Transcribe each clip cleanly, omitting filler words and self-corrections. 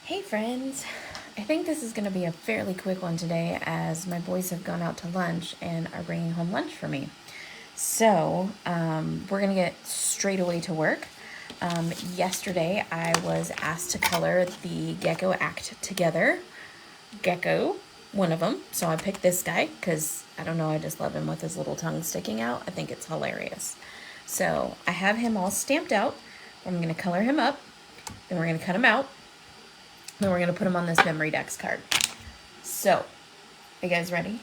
Hey friends, I think this is going to be a fairly quick one today as my boys have gone out to lunch and are bringing home lunch for me. So we're going to get straight away to work. Yesterday I was asked to color the Gecko Act Together. Gecko, one of them. So I picked this guy because, I don't know, I just love him with his little tongue sticking out. I think it's hilarious. So I have him all stamped out. I'm going to color him up, then we're going to cut him out. Then we're going to put them on this memory Dex card. So, are you guys ready?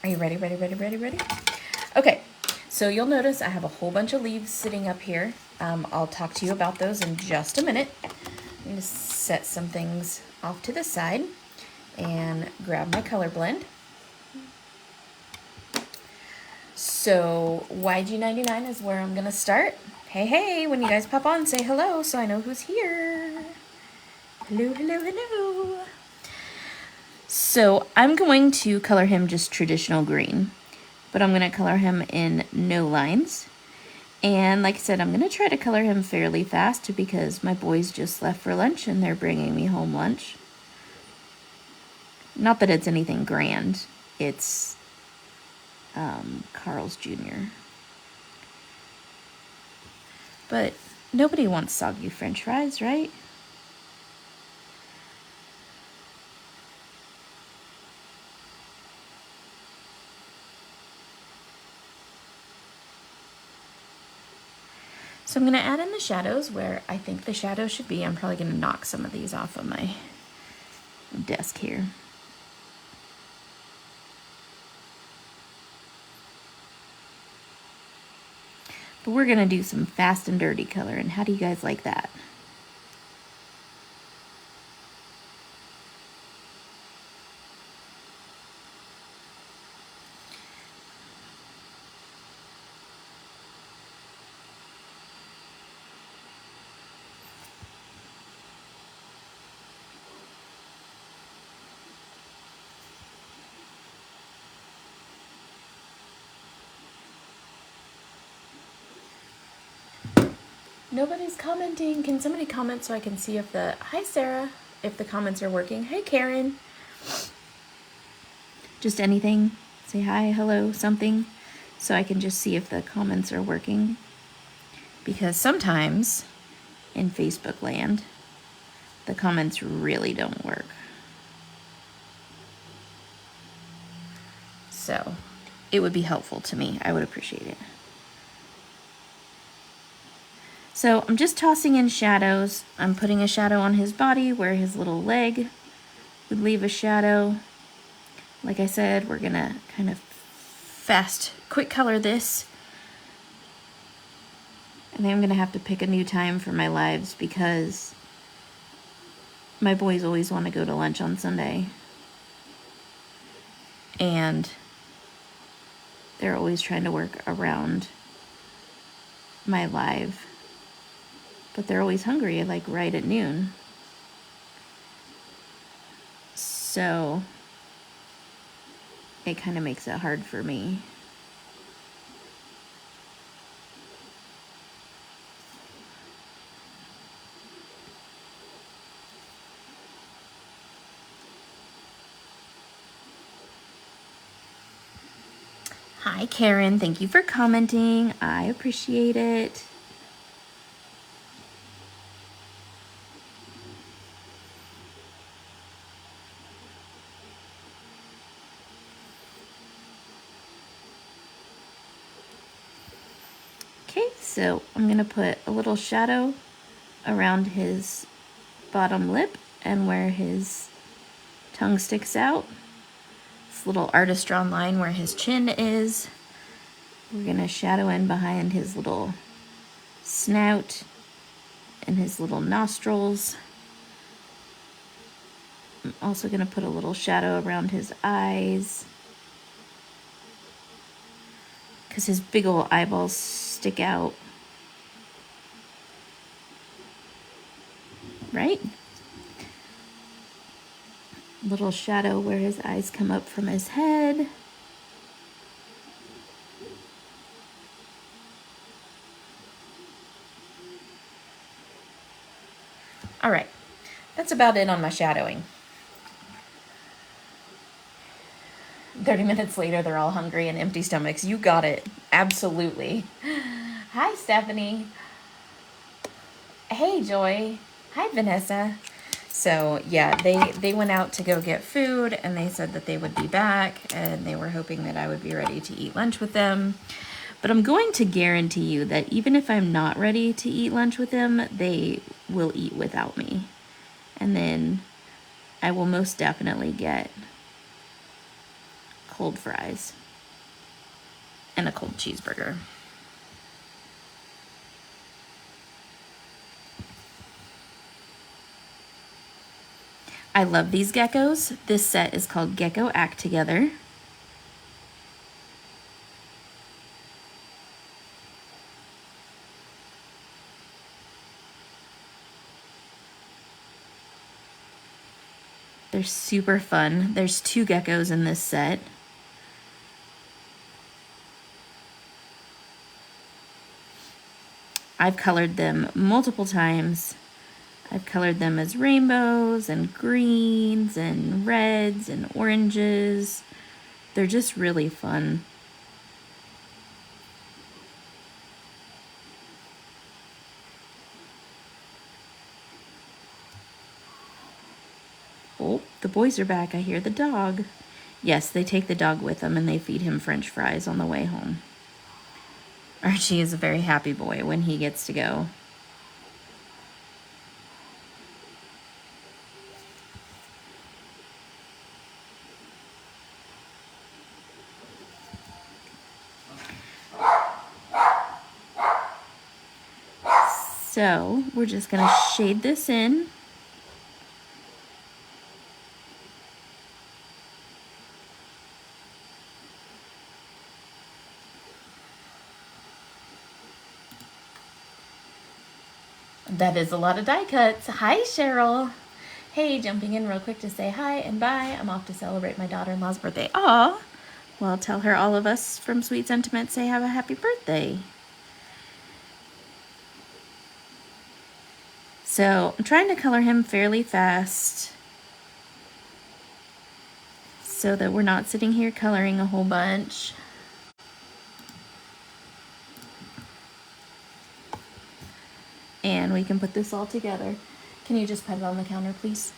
Are you ready? Okay, so you'll notice I have a whole bunch of leaves sitting up here. I'll talk to you about those in just a minute. I'm going to set some things off to the side and grab my color blend. So, YG99 is where I'm going to start. Hey, when you guys pop on, say hello so I know who's here. Hello. So I'm going to color him just traditional green, but I'm going to color him in no lines. And like I said, I'm going to try to color him fairly fast because my boys just left for lunch and they're bringing me home lunch. Not that it's anything grand. It's Carl's Jr. But nobody wants soggy French fries, right? So I'm going to add in the shadows where I think the shadows should be. I'm probably going to knock some of these off of my desk here. But we're going to do some fast and dirty coloring. How do you guys like that? Nobody's commenting. Can somebody comment so I can see if hi Sarah, if the comments are working. Hey Karen. Just anything. Say hi, hello, something, so I can just see if the comments are working. Because sometimes in Facebook land, the comments really don't work. So it would be helpful to me. I would appreciate it. So I'm just tossing in shadows. I'm putting a shadow on his body where his little leg would leave a shadow. Like I said, we're gonna kind of quick color this. And then I'm gonna have to pick a new time for my lives because my boys always want to go to lunch on Sunday. And they're always trying to work around my live. But they're always hungry, like right at noon. So it kind of makes it hard for me. Hi Karen, thank you for commenting. I appreciate it. Okay, so I'm going to put a little shadow around his bottom lip and where his tongue sticks out. This little artist drawn line where his chin is. We're going to shadow in behind his little snout and his little nostrils. I'm also going to put a little shadow around his eyes because his big old eyeballs stick out. Right? Little shadow where his eyes come up from his head. All right, That's about it on my shadowing. 30 minutes later, they're all hungry and empty stomachs. You got it. Absolutely. Hi, Stephanie. Hey, Joy. Hi, Vanessa. So, yeah, they went out to go get food, and they said that they would be back, and they were hoping that I would be ready to eat lunch with them. But I'm going to guarantee you that even if I'm not ready to eat lunch with them, they will eat without me. And then I will most definitely get cold fries and a cold cheeseburger. I love these geckos. This set is called Gecko Act Together. They're super fun. There's 2 geckos in this set. I've colored them multiple times. I've colored them as rainbows and greens and reds and oranges. They're just really fun. Oh, the boys are back. I hear the dog. Yes, they take the dog with them and they feed him French fries on the way home. Archie is a very happy boy when he gets to go. So we're just gonna shade this in. That is a lot of die cuts. Hi, Cheryl. Hey, jumping in real quick to say hi and bye. I'm off to celebrate my daughter-in-law's birthday. Aw. Well, tell her all of us from Sweet Sentiment say have a happy birthday. So I'm trying to color him fairly fast so that we're not sitting here coloring a whole bunch. And we can put this all together. Can you just put it on the counter, please?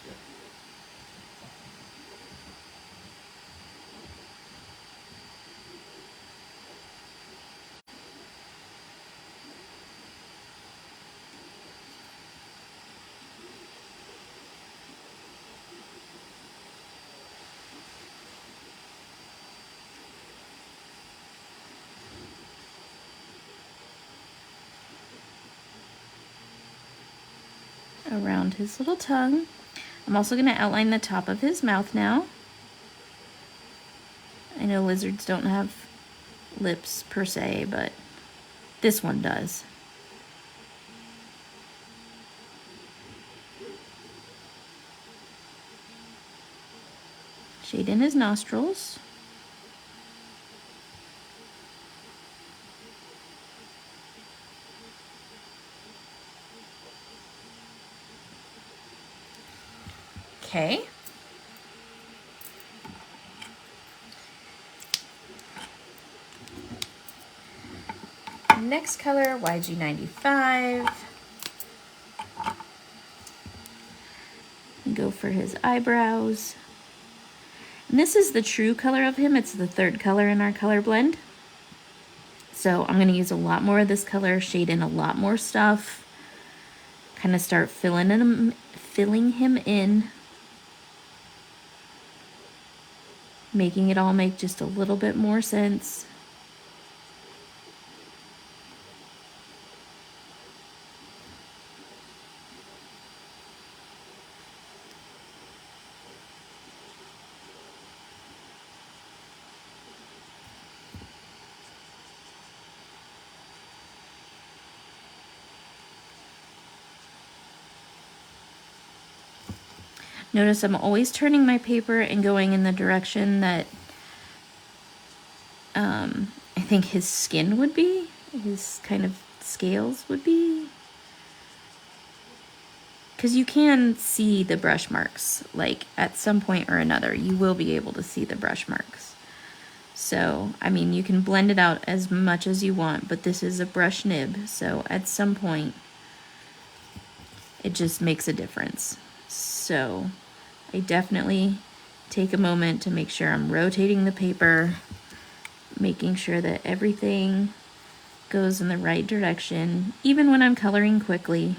Around his little tongue. I'm also going to outline the top of his mouth now. I know lizards don't have lips per se, but this one does. Shade in his nostrils. Okay. Next color, YG95. Go for his eyebrows. And this is the true color of him. It's the 3rd color in our color blend. So I'm going to use a lot more of this color, shade in a lot more stuff, kind of start filling him in, making it all make just a little bit more sense. Notice I'm always turning my paper and going in the direction that I think his skin would be, his kind of scales would be. because you can see the brush marks, like at some point or another, you will be able to see the brush marks. So, I mean, you can blend it out as much as you want, but this is a brush nib, so at some point, it just makes a difference. So, I definitely take a moment to make sure I'm rotating the paper, making sure that everything goes in the right direction, even when I'm coloring quickly.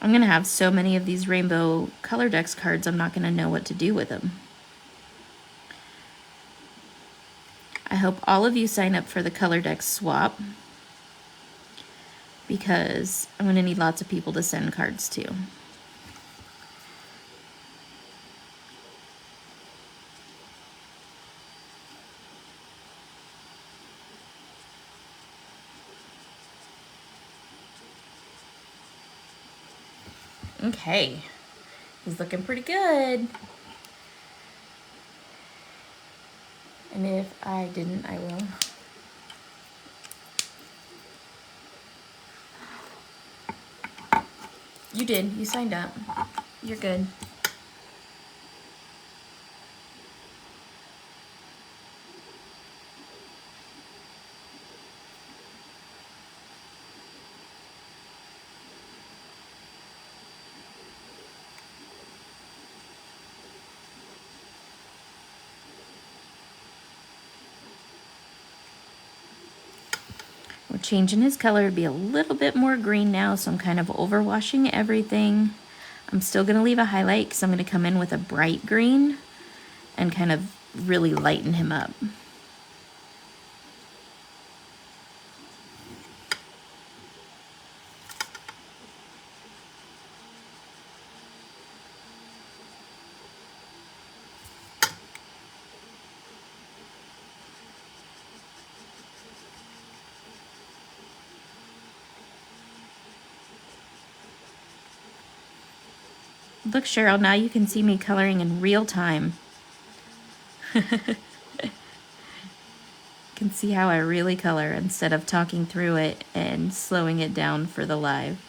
I'm gonna have so many of these rainbow ColorDex cards, I'm not gonna know what to do with them. I hope all of you sign up for the ColorDex swap, because I'm gonna need lots of people to send cards to. Okay, he's looking pretty good. And if I didn't, I will. You did, you signed up. You're good. We're changing his color to be a little bit more green now, so I'm kind of overwashing everything. I'm still gonna leave a highlight because I'm gonna come in with a bright green and kind of really lighten him up. Look, Cheryl, now you can see me coloring in real time. You can see how I really color instead of talking through it and slowing it down for the live.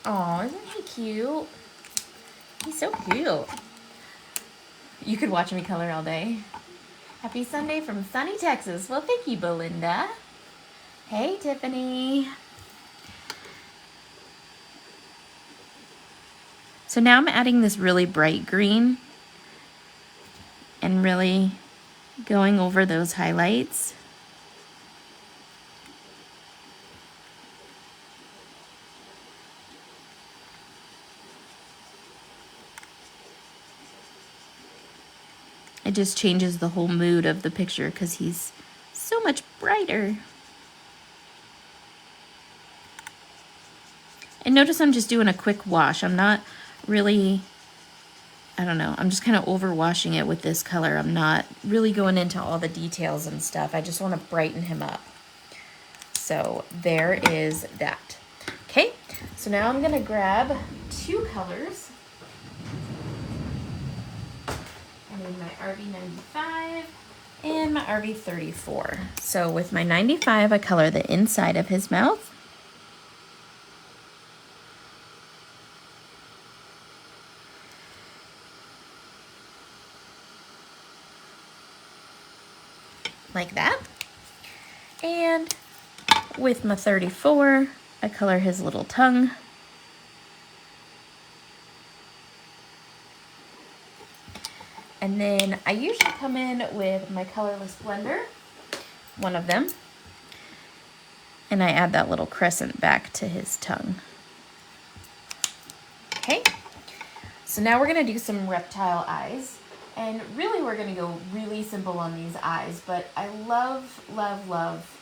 Aw, isn't he cute? He's so cute. You could watch me color all day. Happy Sunday from sunny Texas. Well, thank you, Belinda. Hey, Tiffany. So now I'm adding this really bright green and really going over those highlights. It just changes the whole mood of the picture because he's so much brighter. And notice I'm just doing a quick wash. I'm not really, I don't know, I'm just kind of overwashing it with this color. I'm not really going into all the details and stuff. I just want to brighten him up. So there is that. Okay, so now I'm gonna grab two colors. I need my RV95 and my RV34. So with my 95, I color the inside of his mouth. Like that. And with my 34, I color his little tongue. And then I usually come in with my colorless blender, one of them, and I add that little crescent back to his tongue. Okay, so now we're gonna do some reptile eyes. And really we're gonna go really simple on these eyes, but I love, love, love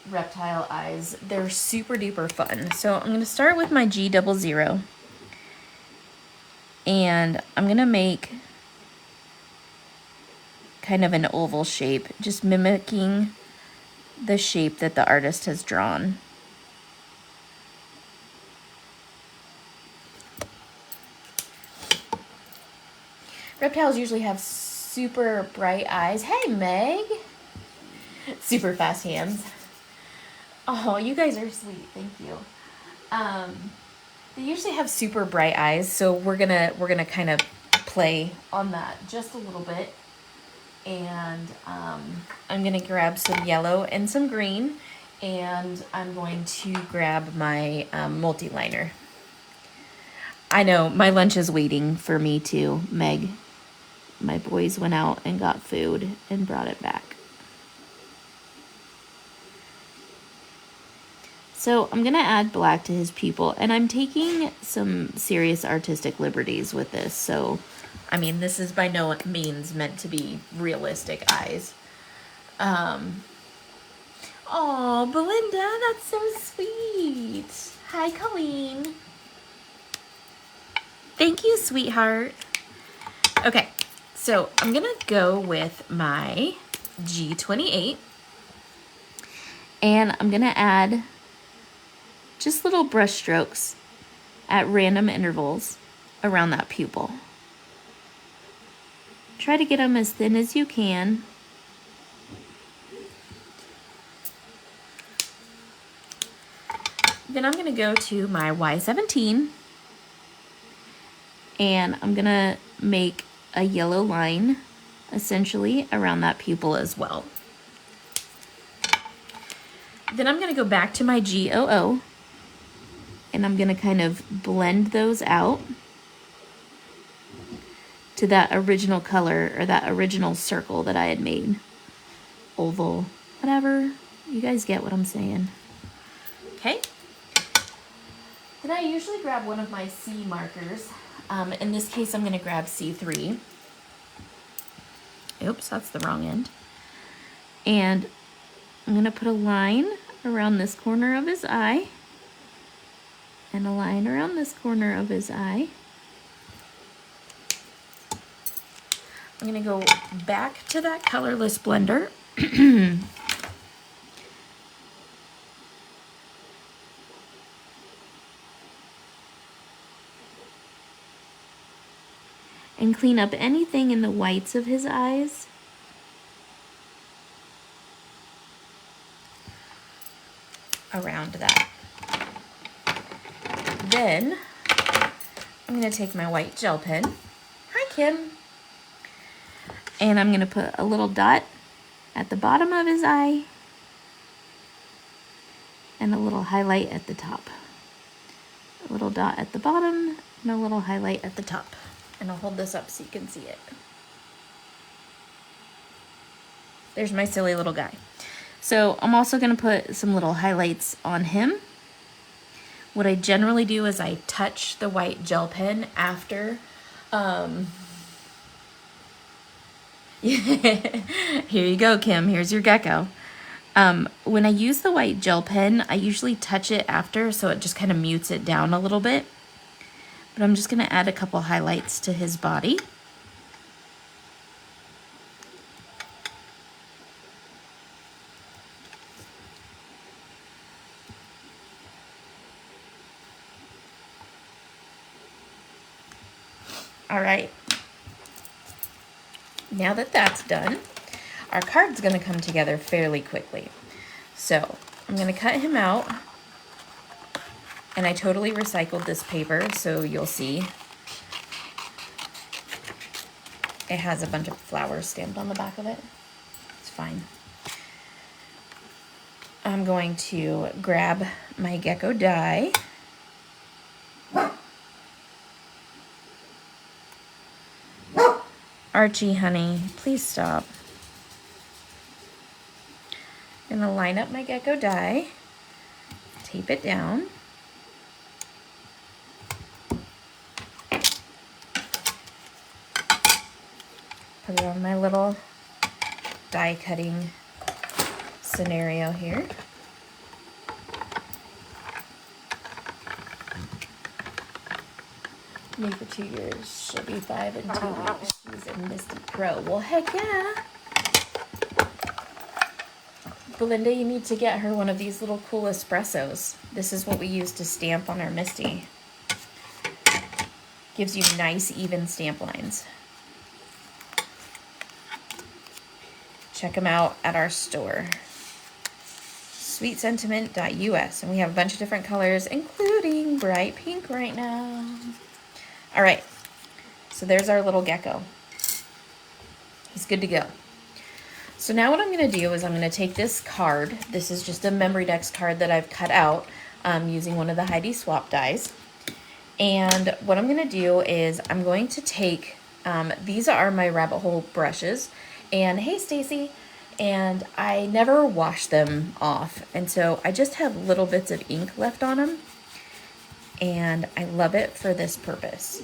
reptile eyes. They're super duper fun. So I'm gonna start with my G00, and I'm gonna make kind of an oval shape, just mimicking the shape that the artist has drawn. Reptiles usually have super bright eyes. Hey, Meg! Super fast hands. Oh, you guys are sweet. Thank you. They usually have super bright eyes, so we're gonna kind of play on that just a little bit. And I'm gonna grab some yellow and some green, and I'm going to grab my multi-liner. I know my lunch is waiting for me too, Meg. My boys went out and got food and brought it back. So I'm gonna add black to his pupil, and I'm taking some serious artistic liberties with this. So, I mean, this is by no means meant to be realistic eyes. Oh, Belinda, that's so sweet. Hi, Colleen. Thank you, sweetheart. Okay, so I'm gonna go with my G28, and I'm gonna add just little brush strokes at random intervals around that pupil. Try to get them as thin as you can. Then I'm gonna go to my Y17, and I'm gonna make a yellow line essentially around that pupil as well. Then I'm gonna go back to my G00, and I'm gonna kind of blend those out to that original color, or that original circle that I had made. Oval, whatever. You guys get what I'm saying. Okay. Then I usually grab one of my C markers. In this case, I'm gonna grab C3. Oops, that's the wrong end. And I'm gonna put a line around this corner of his eye, and a line around this corner of his eye. I'm gonna go back to that colorless blender and clean up anything in the whites of his eyes. Around that. Then I'm gonna take my white gel pen. Hi, Kim. And I'm gonna put a little dot at the bottom of his eye and a little highlight at the top. A little dot at the bottom and a little highlight at the top. And I'll hold this up so you can see it. There's my silly little guy. So I'm also gonna put some little highlights on him. What I generally do is I touch the white gel pen after. Here you go, Kim. Here's your gecko. When I use the white gel pen, I usually touch it after, so it just kind of mutes it down a little bit. But I'm just going to add a couple highlights to his body. All right. Now that that's done, our card's going to come together fairly quickly. So I'm going to cut him out, and I totally recycled this paper, so you'll see it has a bunch of flowers stamped on the back of it. It's fine. I'm going to grab my gecko die. Archie, honey, please stop. I'm gonna line up my gecko die, tape it down. on my little die cutting scenario here. Me for 2 years. She'll be 5 in 2 weeks. She's a Misty Pro. Well, heck yeah. Belinda, you need to get her one of these little cool espressos. This is what we use to stamp on our Misty. Gives you nice, even stamp lines. Check them out at our store. sweetsentiment.us, and we have a bunch of different colors, including bright pink right now. All right, so there's our little gecko. He's good to go. So now what I'm going to do is I'm going to take this card. This is just a ColorDex card that I've cut out using one of the Heidi Swap dies. And what I'm going to do is I'm going to take, these are my rabbit hole brushes. And hey, Stacy. And I never wash them off. And so I just have little bits of ink left on them. And I love it for this purpose.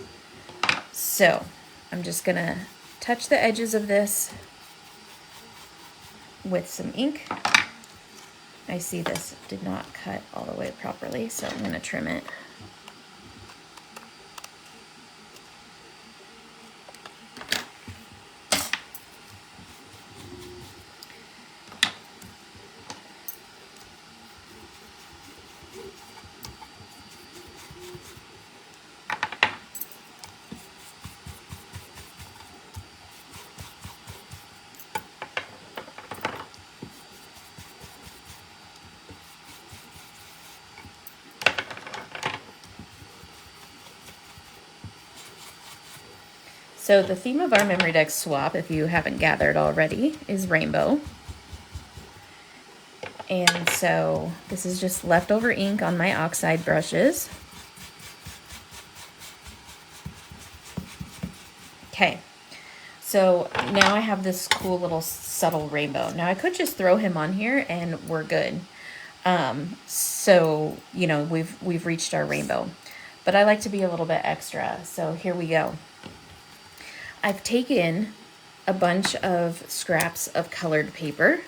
So I'm just going to touch the edges of this with some ink. I see this did not cut all the way properly, so I'm going to trim it. So the theme of our ColorDex swap, if you haven't gathered already, is rainbow. And so this is just leftover ink on my oxide brushes. Okay, so now I have this cool little subtle rainbow. Now I could just throw him on here and we're good. So, you know, we've reached our rainbow. But I like to be a little bit extra, so here we go. I've taken a bunch of scraps of colored paper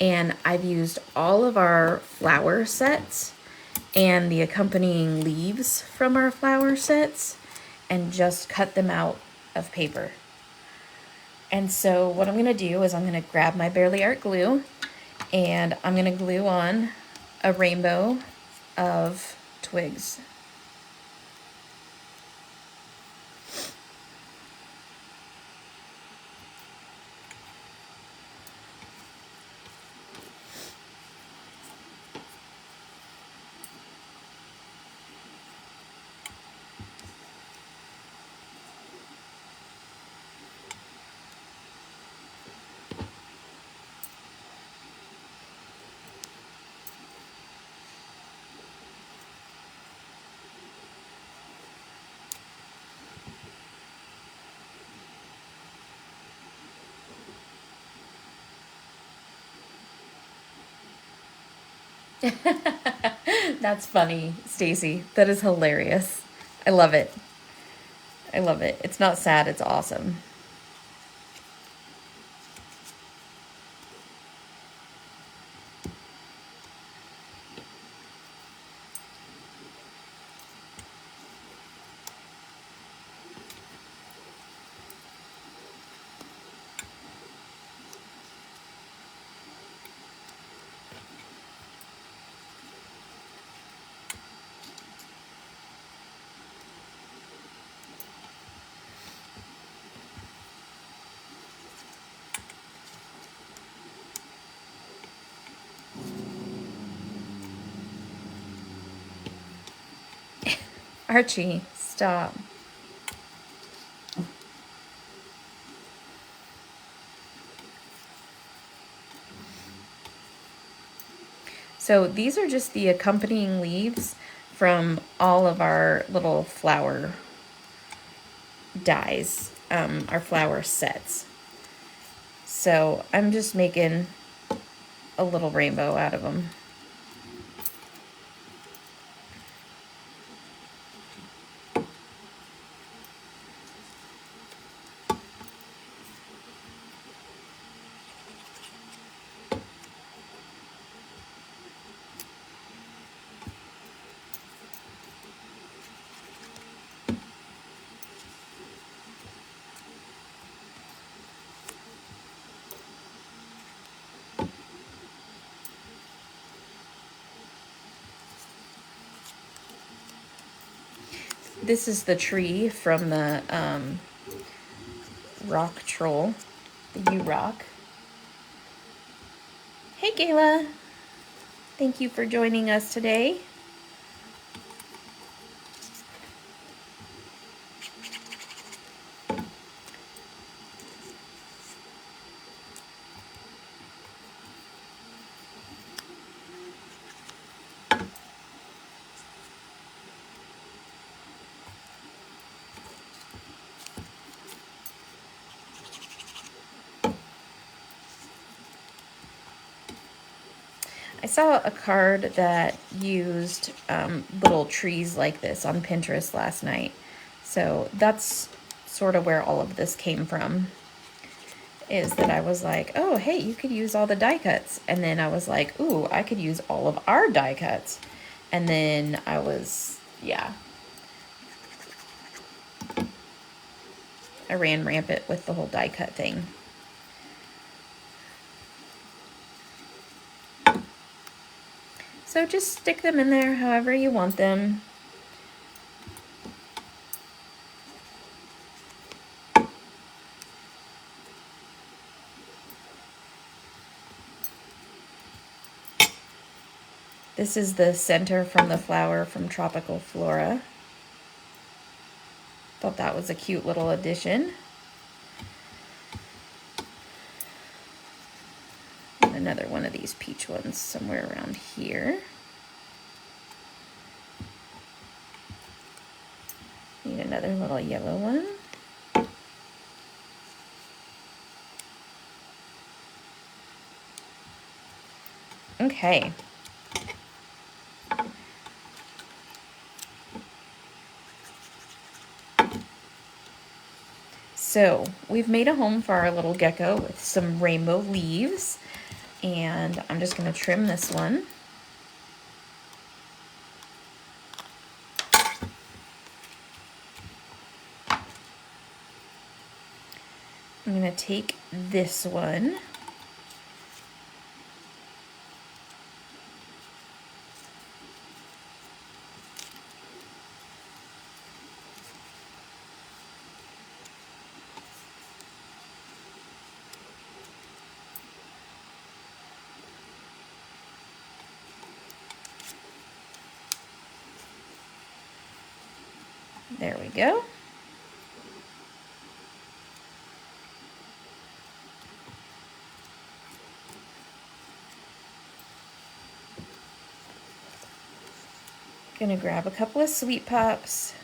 and I've used all of our flower sets and the accompanying leaves from our flower sets and just cut them out of paper. And so what I'm going to do is I'm going to grab my Barely Art glue and I'm going to glue on a rainbow of twigs. That's funny, Stacy. That is hilarious. I love it. I love it. It's not sad, it's awesome. Archie, stop. So these are just the accompanying leaves from all of our little flower dies, our flower sets. So I'm just making a little rainbow out of them. This is the tree from the rock troll, the U-Rock. Hey Gayla, thank you for joining us today. I saw a card that used little trees like this on Pinterest last night. So that's sort of where all of this came from, is that I was like, oh, hey, you could use all the die cuts. And then I was like, ooh, I could use all of our die cuts. And then I was, yeah. I ran rampant with the whole die cut thing. So just stick them in there however you want them. This is the center from the flower from Tropical Flora. Thought that was a cute little addition. Another one of these peach ones somewhere around here. Need another little yellow one. Okay. So we've made a home for our little gecko with some rainbow leaves, and I'm just going to trim this one. I'm going to take this one. There we go. Gonna grab a couple of sweet pops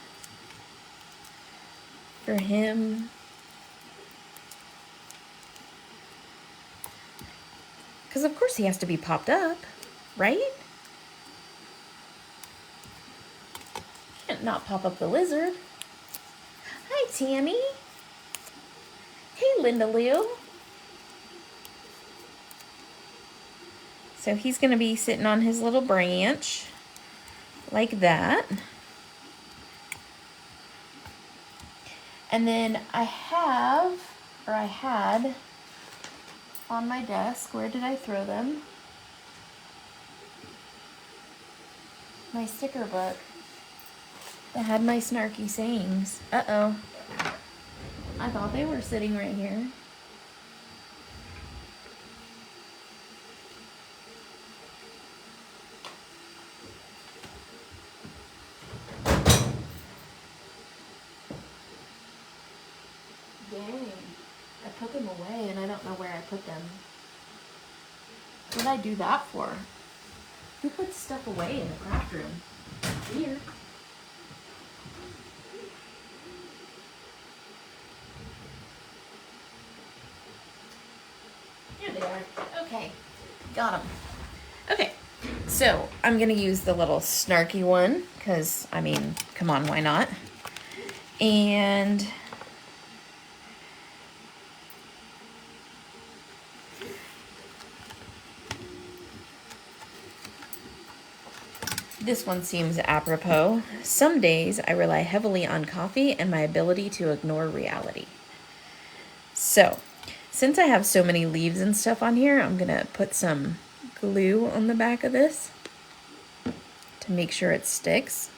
for him. Because of course he has to be popped up, right? Can't not pop up the lizard. Hi, Tammy. Hey, Linda Lou. So he's gonna be sitting on his little branch like that. And then I had on my desk, where did I throw them? My sticker book that had my snarky sayings. Uh-oh. I thought they were sitting right here. Dang. I put them away and I don't know where I put them. What did I do that for? Who puts stuff away in the craft room? Weird. Here they are. Okay. Got them. Okay. So I'm going to use the little snarky one because, I mean, come on, why not? And this one seems apropos. Some days I rely heavily on coffee and my ability to ignore reality. So, since I have so many leaves and stuff on here, I'm gonna put some glue on the back of this to make sure it sticks.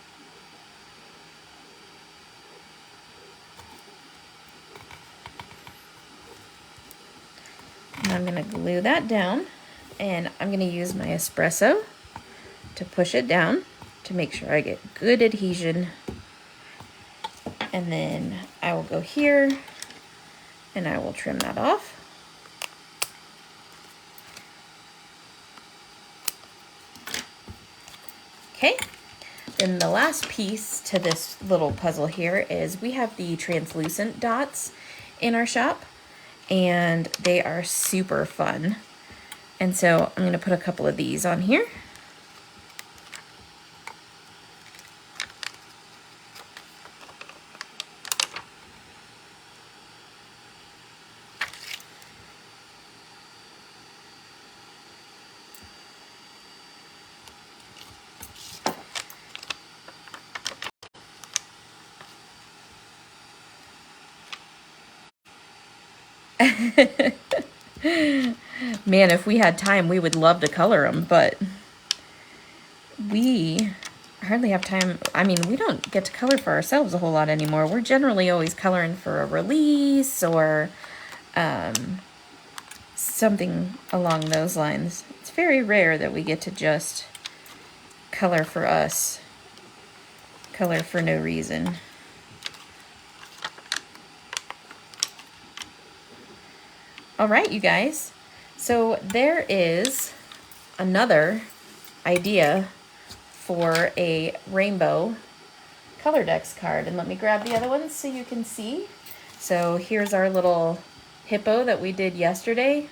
I'm going to glue that down, and I'm going to use my espresso to push it down to make sure I get good adhesion. And then I will go here and I will trim that off. Okay, then the last piece to this little puzzle here is we have the translucent dots in our shop, and they are super fun. And so I'm going to put a couple of these on here. Man, if we had time, we would love to color them, but we hardly have time. I mean, we don't get to color for ourselves a whole lot anymore. We're generally always coloring for a release or something along those lines. It's very rare that we get to just color for us, color for no reason. All right, you guys. So there is another idea for a rainbow ColorDex card. And let me grab the other ones so you can see. So here's our little hippo that we did yesterday.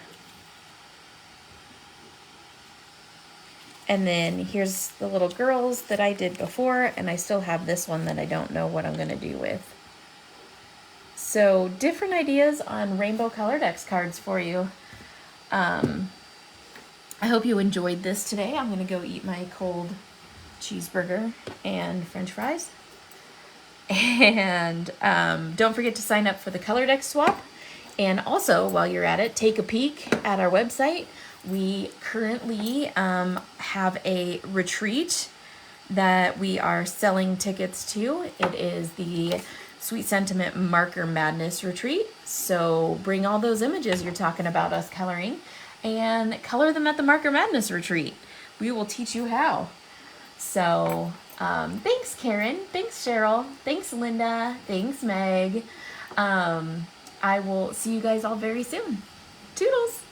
And then here's the little girls that I did before, and I still have this one that I don't know what I'm gonna do with. So different ideas on rainbow ColorDex cards for you. I hope you enjoyed this today. I'm gonna go eat my cold cheeseburger and French fries. And don't forget to sign up for the ColorDex swap. And also, while you're at it, take a peek at our website. We currently have a retreat that we are selling tickets to. It is the Sweet Sentiment Marker Madness Retreat. So bring all those images you're talking about us coloring and color them at the Marker Madness Retreat. We will teach you how. So thanks, Karen. Thanks, Cheryl. Thanks, Linda. Thanks, Meg. I will see you guys all very soon. Toodles.